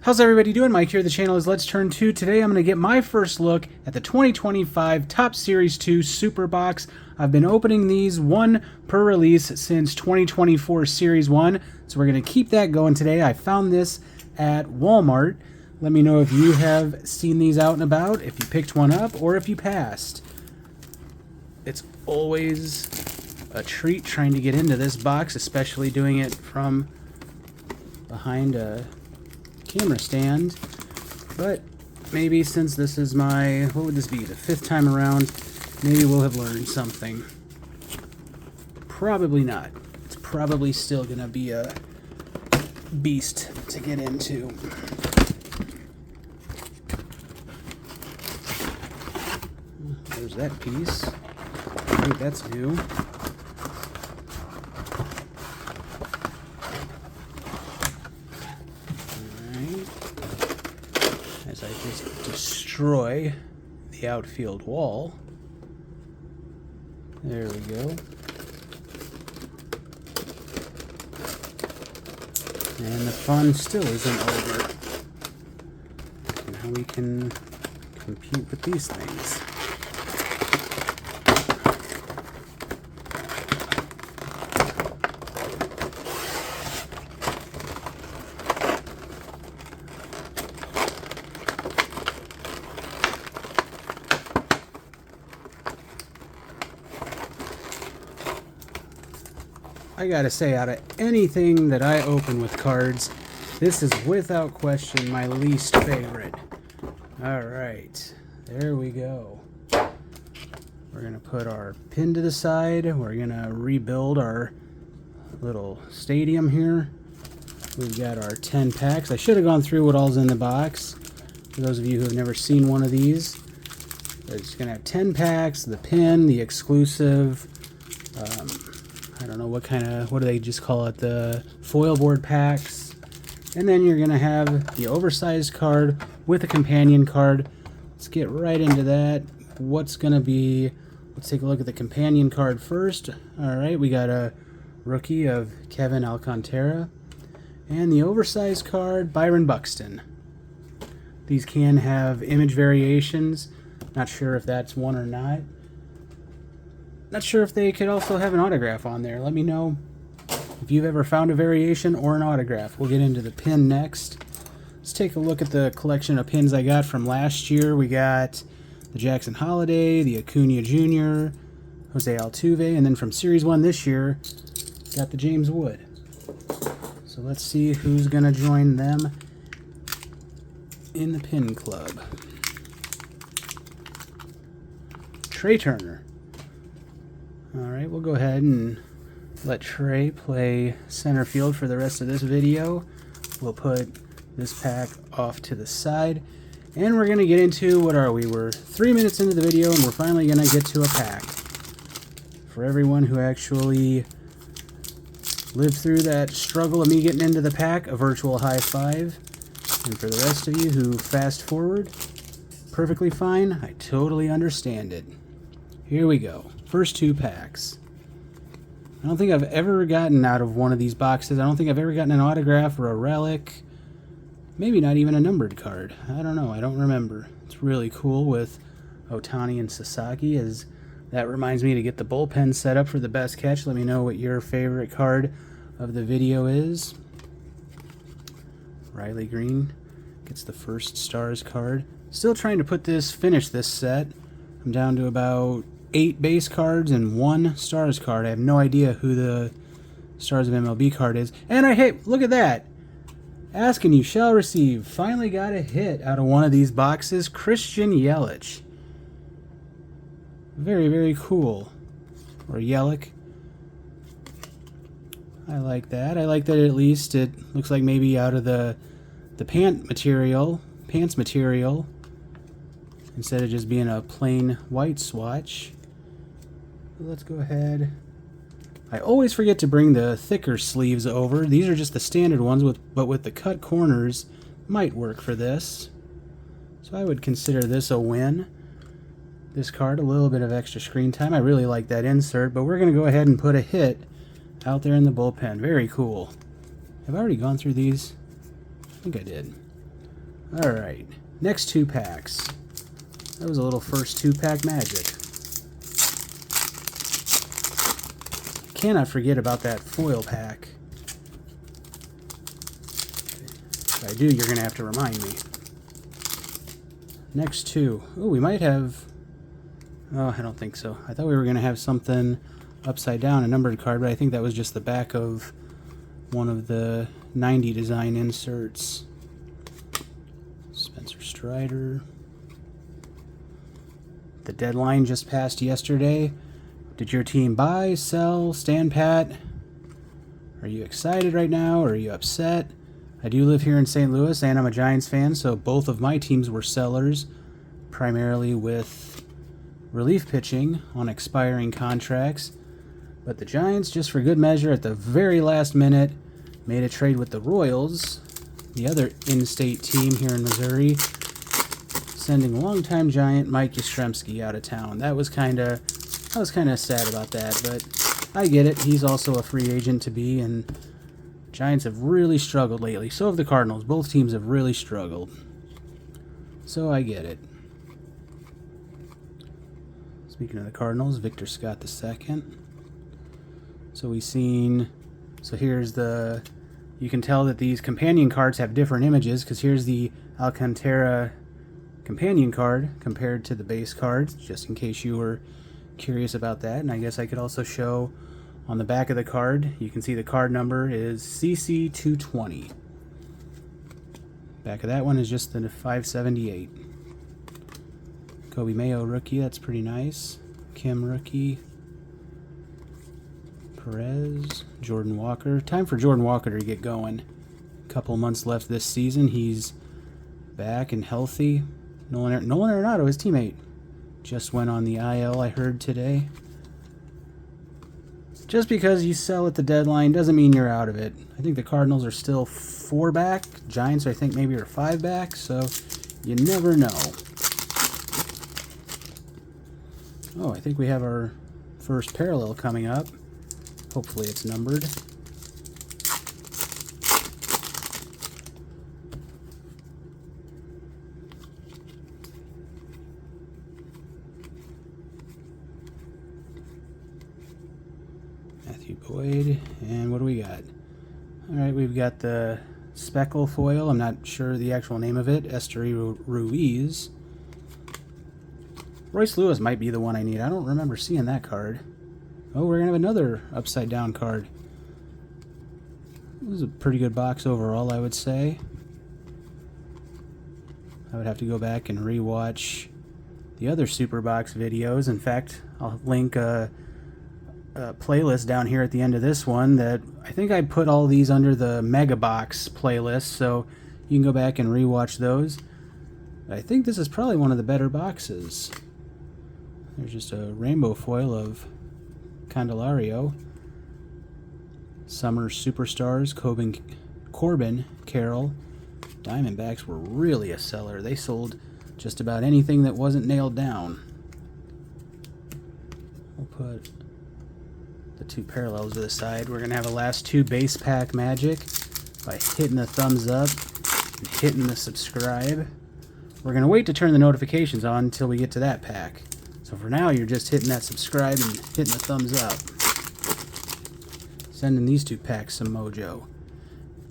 How's everybody doing? Mike here. The channel is Let's Turn 2. Today I'm going to get my first look at the 2025 Top Series 2 Super Box. I've been opening these one per release since 2024 Series 1, so we're going to keep that going today. I found this at Walmart. Let me know if you have seen these out and about, if you picked one up, or if you passed. It's always a treat trying to get into this box, especially doing it from behind a camera stand, but maybe since this is my, what would this be, the 5th time around, maybe we'll have learned something. Probably not. It's probably still gonna be a beast to get into. There's that piece. I think that's new. As I just destroy the outfield wall. There we go. And the fun still isn't over. Now we can compete with these things. I gotta say, out of anything that I open with cards, this is without question my least favorite. Alright, there we go. We're gonna put our pin to the side. We're gonna rebuild our little stadium here. We've got our 10 packs. I should have gone through what all's in the box. For those of you who have never seen one of these, it's gonna have 10 packs, the pin, the exclusive, I don't know what do they just call it, the foilboard packs, and then you're gonna have the oversized card with a companion card. Let's get right into that. Let's take a look at the companion card first. Alright, we got a rookie of Kevin Alcantara, and the oversized card, Byron Buxton. These can have image variations. Not sure if that's one or not. Not sure if they could also have an autograph on there. Let me know if you've ever found a variation or an autograph. We'll get into the pin next. Let's take a look at the collection of pins I got from last year. We got the Jackson Holiday, the Acuna Jr., Jose Altuve, and then from Series 1 this year, got the James Wood. So let's see who's going to join them in the pin club. Trey Turner. Alright, we'll go ahead and let Trey play center field for the rest of this video. We'll put this pack off to the side. And we're going to get into, what are we? We're 3 minutes into the video and we're finally going to get to a pack. For everyone who actually lived through that struggle of me getting into the pack, a virtual high five. And for the rest of you who fast forward, perfectly fine. I totally understand it. Here we go. First 2 packs. I don't think I've ever gotten out of one of these boxes. I don't think I've ever gotten an autograph or a relic. Maybe not even a numbered card. I don't know. I don't remember. It's really cool with Ohtani and Sasaki, as that reminds me to get the bullpen set up for the best catch. Let me know what your favorite card of the video is. Riley Green gets the first Stars card. Still trying to finish this set. I'm down to about 8 base cards and 1 Stars card. I have no idea who the Stars of MLB card is. And look at that. Ask and you shall receive. Finally got a hit out of one of these boxes. Christian Yelich. Very, very cool. Or Yelich. I like that. I like that at least it looks like maybe out of the pants material, instead of just being a plain white swatch. Let's go ahead. I always forget to bring the thicker sleeves over. These are just the standard ones, but with the cut corners, might work for this. So I would consider this a win. This card, a little bit of extra screen time. I really like that insert, but we're going to go ahead and put a hit out there in the bullpen. Very cool. Have I already gone through these? I think I did. Alright, next 2 packs. That was a little first 2-pack magic. Cannot forget about that foil pack. If I do, you're going to have to remind me. Next 2. Oh, we might have... Oh, I don't think so. I thought we were going to have something upside down, a numbered card, but I think that was just the back of one of the 90 design inserts. Spencer Strider. The deadline just passed yesterday. Did your team buy, sell, stand pat? Are you excited right now, or are you upset? I do live here in St. Louis, and I'm a Giants fan, so both of my teams were sellers, primarily with relief pitching on expiring contracts. But the Giants, just for good measure, at the very last minute, made a trade with the Royals, the other in-state team here in Missouri, sending longtime Giant Mike Yastrzemski out of town. I was kind of sad about that, but I get it. He's also a free agent to be, and Giants have really struggled lately. So have the Cardinals. Both teams have really struggled. So I get it. Speaking of the Cardinals, Victor Scott II. So here's the, you can tell that these companion cards have different images, because here's the Alcantara companion card compared to the base cards, just in case you were curious about that. And I guess I could also show on the back of the card, you can see the card number is CC220. Back of that one is just the 578. Kobe Mayo rookie, that's pretty nice. Kim rookie. Perez, Jordan Walker. Time for Jordan Walker to get going. Couple months left this season. He's back and healthy. Nolan Arenado, his teammate, just went on the IL, I heard today. Just because you sell at the deadline doesn't mean you're out of it. I think the Cardinals are still 4 back. Giants, I think, maybe are 5 back, so you never know. Oh, I think we have our first parallel coming up. Hopefully it's numbered. Matthew Boyd, and what do we got? Alright, we've got the speckle foil, I'm not sure the actual name of it, Esteri Ruiz. Royce Lewis might be the one I need. I don't remember seeing that card. Oh, we're going to have another upside down card. This is a pretty good box overall, I would say. I would have to go back and rewatch the other Super Box videos. In fact, I'll link a playlist down here at the end of this one that I think I put all these under the Mega Box playlist, so you can go back and rewatch those. I think this is probably one of the better boxes. There's just a rainbow foil of Candelario. Summer Superstars, Corbin Carroll. Diamondbacks were really a seller. They sold just about anything that wasn't nailed down. We'll put the 2 parallels to the side. We're going to have a last 2 base pack magic by hitting the thumbs up and hitting the subscribe. We're going to wait to turn the notifications on until we get to that pack. So for now, you're just hitting that subscribe and hitting the thumbs up. Sending these 2 packs some mojo.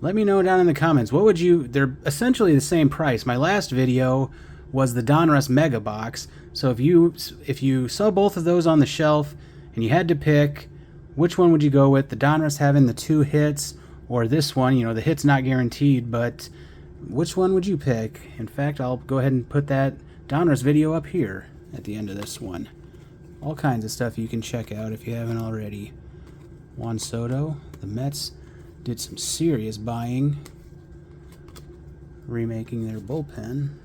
Let me know down in the comments, what would you... They're essentially the same price. My last video was the Donruss Mega Box. So if you saw both of those on the shelf and you had to pick, which one would you go with? The Donruss having the 2 hits, or this one? You know, the hit's not guaranteed, but which one would you pick? In fact, I'll go ahead and put that Donruss video up here at the end of this one. All kinds of stuff you can check out if you haven't already. Juan Soto, the Mets did some serious buying, remaking their bullpen.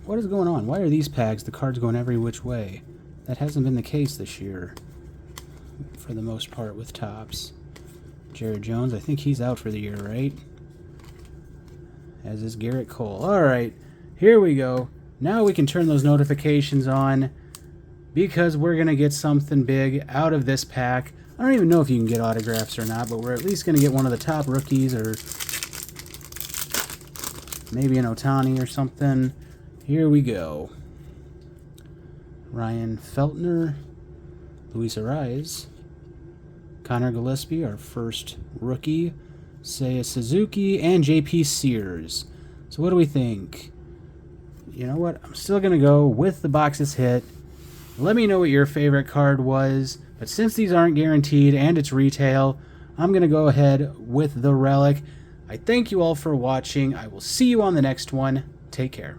What is going on? Why are these packs, the cards going every which way? That hasn't been the case this year, for the most part, with Topps. Jared Jones, I think he's out for the year, right? As is Garrett Cole. Alright, here we go. Now we can turn those notifications on, because we're going to get something big out of this pack. I don't even know if you can get autographs or not, but we're at least going to get one of the top rookies or Maybe an Ohtani or something. Here we go. Ryan Feltner, Luis Ariz, Connor Gillespie, our first rookie, Seiya Suzuki, and JP Sears. So what do we think? You know what? I'm still going to go with the boxes hit. Let me know what your favorite card was. But since these aren't guaranteed and it's retail, I'm going to go ahead with the relic. I thank you all for watching. I will see you on the next one. Take care.